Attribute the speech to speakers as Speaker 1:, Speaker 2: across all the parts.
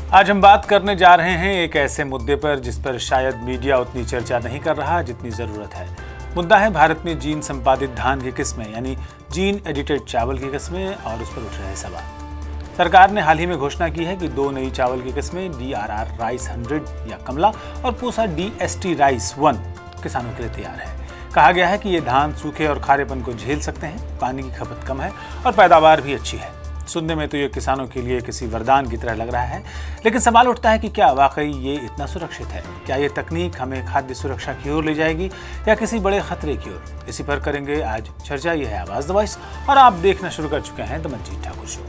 Speaker 1: आज हम बात करने जा रहे हैं एक ऐसे मुद्दे पर जिस पर शायद मीडिया उतनी चर्चा नहीं कर रहा जितनी जरूरत है। मुद्दा है भारत में जीन संपादित धान की किस्में यानी जीन एडिटेड चावल की किस्में और उस पर उठ रहे सवाल। सरकार ने हाल ही में घोषणा की है कि 2 नई चावल की किस्में DRR राइस 100 या कमला और पूसा DST राइस 1 किसानों के लिए तैयार है। कहा गया है कि ये धान सूखे और खारेपन को झेल सकते हैं, पानी की खपत कम है और पैदावार भी अच्छी है। सुनने में तो ये किसानों के लिए किसी वरदान की तरह लग रहा है, लेकिन सवाल उठता है कि क्या वाकई ये इतना सुरक्षित है? क्या ये तकनीक हमें खाद्य सुरक्षा की ओर ले जाएगी या किसी बड़े खतरे की ओर? इसी पर करेंगे आज चर्चा। ये है आवाज द वॉइस और आप देखना शुरू कर चुके हैं द मंजीत ठाकुर शो।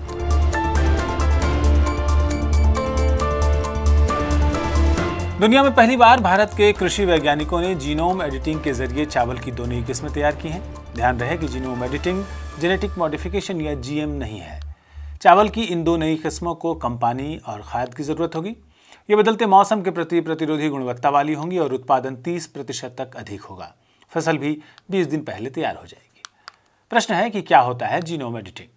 Speaker 1: दुनिया में पहली बार भारत के कृषि वैज्ञानिकों ने जीनोम एडिटिंग के जरिए चावल की 2 नई किस्में तैयार की हैं। ध्यान रहे कि जीनोम एडिटिंग जेनेटिक मॉडिफिकेशन या GM नहीं है। चावल की इन 2 नई किस्मों को कम पानी और खाद की जरूरत होगी। ये बदलते मौसम के प्रति प्रतिरोधी गुणवत्ता वाली होंगी और उत्पादन 30% तक अधिक होगा। फसल भी 20 दिन पहले तैयार हो जाएगी। प्रश्न है कि क्या होता है जीनोम एडिटिंग?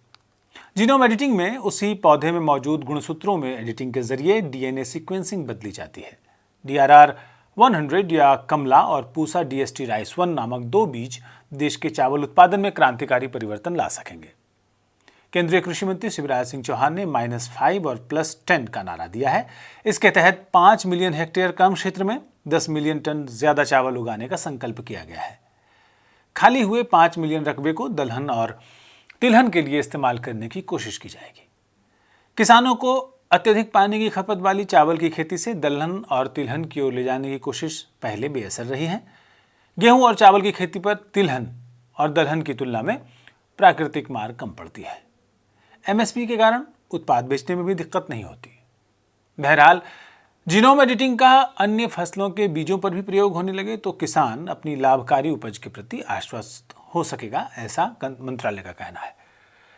Speaker 1: जीनोम एडिटिंग में उसी पौधे में मौजूद गुणसूत्रों में एडिटिंग के जरिए DNA सीक्वेंसिंग बदली जाती है। DRR 100 या कमला और पूसा DST राइस 1 नामक 2 बीज देश के चावल उत्पादन में क्रांतिकारी परिवर्तन ला सकेंगे। केंद्रीय कृषि मंत्री शिवराज सिंह चौहान ने -5 और +10 का नारा दिया है। इसके तहत 5 मिलियन हेक्टेयर कम क्षेत्र में 10 मिलियन टन ज्यादा चावल उगाने का संकल्प किया गया है। खाली हुए 5 मिलियन रकबे को दलहन और तिलहन के लिए इस्तेमाल करने की कोशिश की जाएगी। किसानों को अत्यधिक पानी की खपत वाली चावल की खेती से दलहन और तिलहन की ओर ले जाने की कोशिश पहले बेअसर रही है। गेहूं और चावल की खेती पर तिलहन और दलहन की तुलना में प्राकृतिक मार कम पड़ती है। MSP के कारण उत्पाद बेचने में भी दिक्कत नहीं होती। बहरहाल, जीनोम एडिटिंग का अन्य फसलों के बीजों पर भी प्रयोग होने लगे तो किसान अपनी लाभकारी उपज के प्रति आश्वस्त हो सकेगा, ऐसा मंत्रालय का कहना है।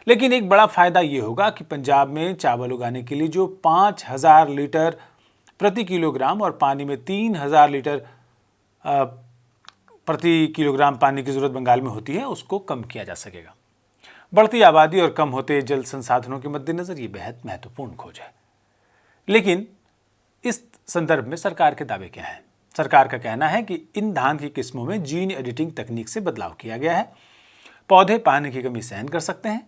Speaker 1: लेकिन एक बड़ा फायदा ये होगा कि पंजाब में चावल उगाने के लिए जो 5000 लीटर प्रति किलोग्राम और पानी में 3000 लीटर प्रति किलोग्राम पानी की जरूरत बंगाल में होती है, उसको कम किया जा सकेगा। बढ़ती आबादी और कम होते जल संसाधनों के मद्देनजर ये बेहद महत्वपूर्ण खोज है। लेकिन इस संदर्भ में सरकार के दावे क्या हैं? सरकार का कहना है कि इन धान की किस्मों में जीन एडिटिंग तकनीक से बदलाव किया गया है। पौधे पानी की कमी सहन कर सकते हैं।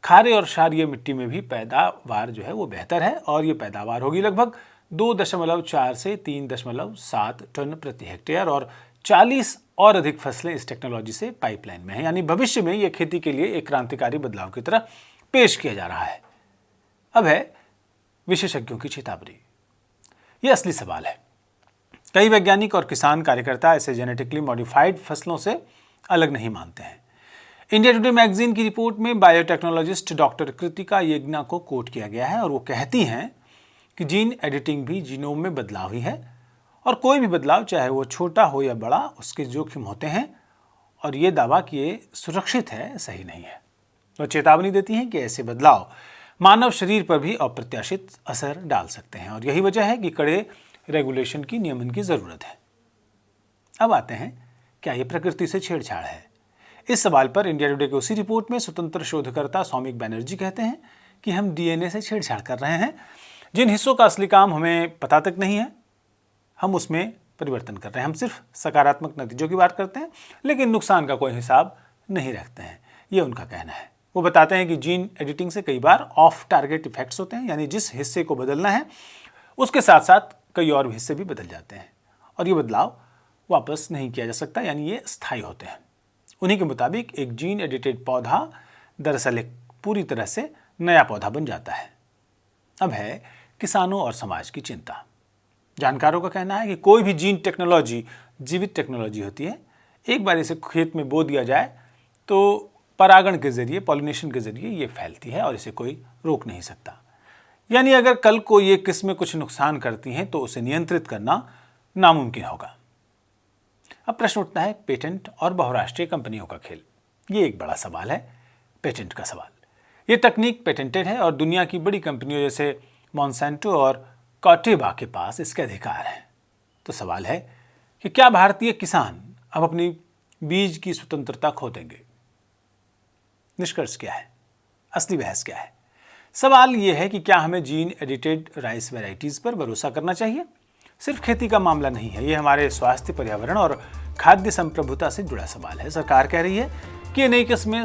Speaker 1: खारे और क्षारीय मिट्टी में भी पैदावार जो है वो बेहतर है और ये पैदावार होगी लगभग 2.4 से 3.7 टन प्रति हेक्टेयर और 40 और अधिक फसलें इस टेक्नोलॉजी से पाइपलाइन में हैं। यानी भविष्य में यह खेती के लिए एक क्रांतिकारी बदलाव की तरह पेश किया जा रहा है। अब है विशेषज्ञों की चेतावनी। यह असली सवाल है। कई वैज्ञानिक और किसान कार्यकर्ता ऐसे जेनेटिकली मॉडिफाइड फसलों से अलग नहीं मानते हैं। इंडिया टुडे मैगजीन की रिपोर्ट में बायोटेक्नोलॉजिस्ट डॉक्टर कृतिका येगना को कोट किया गया है और वो कहती हैं कि जीन एडिटिंग भी जीनोम में बदलाव ही है और कोई भी बदलाव चाहे वो छोटा हो या बड़ा उसके जोखिम होते हैं और ये दावा कि ये सुरक्षित है सही नहीं है। तो चेतावनी देती हैं कि ऐसे बदलाव मानव शरीर पर भी अप्रत्याशित असर डाल सकते हैं और यही वजह है कि कड़े रेगुलेशन की नियमन की जरूरत है। अब आते हैं, क्या ये प्रकृति से छेड़छाड़ है? इस सवाल पर इंडिया टुडे की उसी रिपोर्ट में स्वतंत्र शोधकर्ता सौमिक बैनर्जी कहते हैं कि हम DNA से छेड़छाड़ कर रहे हैं। जिन हिस्सों का असली काम हमें पता तक नहीं है, हम उसमें परिवर्तन कर रहे हैं। हम सिर्फ सकारात्मक नतीजों की बात करते हैं लेकिन नुकसान का कोई हिसाब नहीं रखते हैं, ये उनका कहना है। वो बताते हैं कि जीन एडिटिंग से कई बार ऑफ टारगेट इफेक्ट्स होते हैं, यानी जिस हिस्से को बदलना है उसके साथ साथ कई और हिस्से भी बदल जाते हैं और ये बदलाव वापस नहीं किया जा सकता, यानी ये स्थायी होते हैं। उन्हीं के मुताबिक एक जीन एडिटेड पौधा दरअसल एक पूरी तरह से नया पौधा बन जाता है। अब है किसानों और समाज की चिंता। जानकारों का कहना है कि कोई भी जीन टेक्नोलॉजी जीवित टेक्नोलॉजी होती है। एक बार इसे खेत में बो दिया जाए तो परागण के जरिए, पॉलिनेशन के जरिए ये फैलती है और इसे कोई रोक नहीं सकता। यानी अगर कल को ये किस्में कुछ नुकसान करती हैं तो उसे नियंत्रित करना नामुमकिन होगा। अब प्रश्न उठता है पेटेंट और बहुराष्ट्रीय कंपनियों का खेल। ये एक बड़ा सवाल है, पेटेंट का सवाल। ये तकनीक पेटेंटेड है और दुनिया की बड़ी कंपनियों जैसे मॉन्सेंटो और कॉर्टेवा के पास इसके अधिकार हैं। तो सवाल है कि क्या भारतीय किसान अब अपनी बीज की स्वतंत्रता खो देंगे? निष्कर्ष क्या है? असली बहस क्या है? सवाल ये है कि क्या हमें जीन एडिटेड राइस वैरायटीज पर भरोसा करना चाहिए? सिर्फ खेती का मामला नहीं है, ये हमारे स्वास्थ्य, पर्यावरण और खाद्य संप्रभुता से जुड़ा सवाल है। सरकार कह रही है कि ये नई किस्में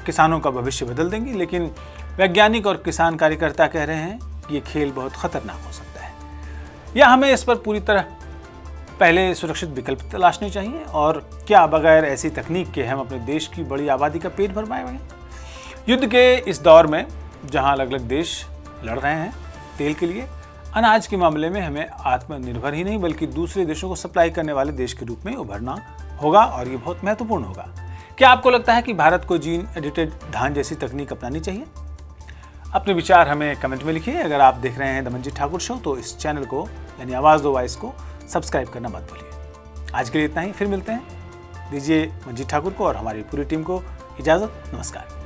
Speaker 1: किसानों का भविष्य बदल देंगी, लेकिन वैज्ञानिक और किसान कार्यकर्ता कह रहे हैं कि ये खेल बहुत खतरनाक हो सकता है। या हमें इस पर पूरी तरह पहले सुरक्षित विकल्प तलाशने चाहिए? और क्या बगैर ऐसी तकनीक के हम अपने देश की बड़ी आबादी का पेट भर पाएंगे? युद्ध के इस दौर में जहां अलग अलग देश लड़ रहे हैं तेल के लिए, अनाज के मामले में हमें आत्मनिर्भर ही नहीं बल्कि दूसरे देशों को सप्लाई करने वाले देश के रूप में उभरना होगा, और ये बहुत महत्वपूर्ण होगा। क्या आपको लगता है कि भारत को जीन एडिटेड धान जैसी तकनीक अपनानी चाहिए? अपने विचार हमें कमेंट में लिखिए। अगर आप देख रहे हैं द मंजीत ठाकुर शो तो इस चैनल को यानी आवाज़ दो वॉइस को सब्सक्राइब करना मत भूलिए। आज के लिए इतना ही, फिर मिलते हैं। दीजिए मंजीत ठाकुर को और हमारी पूरी टीम को इजाज़त। नमस्कार।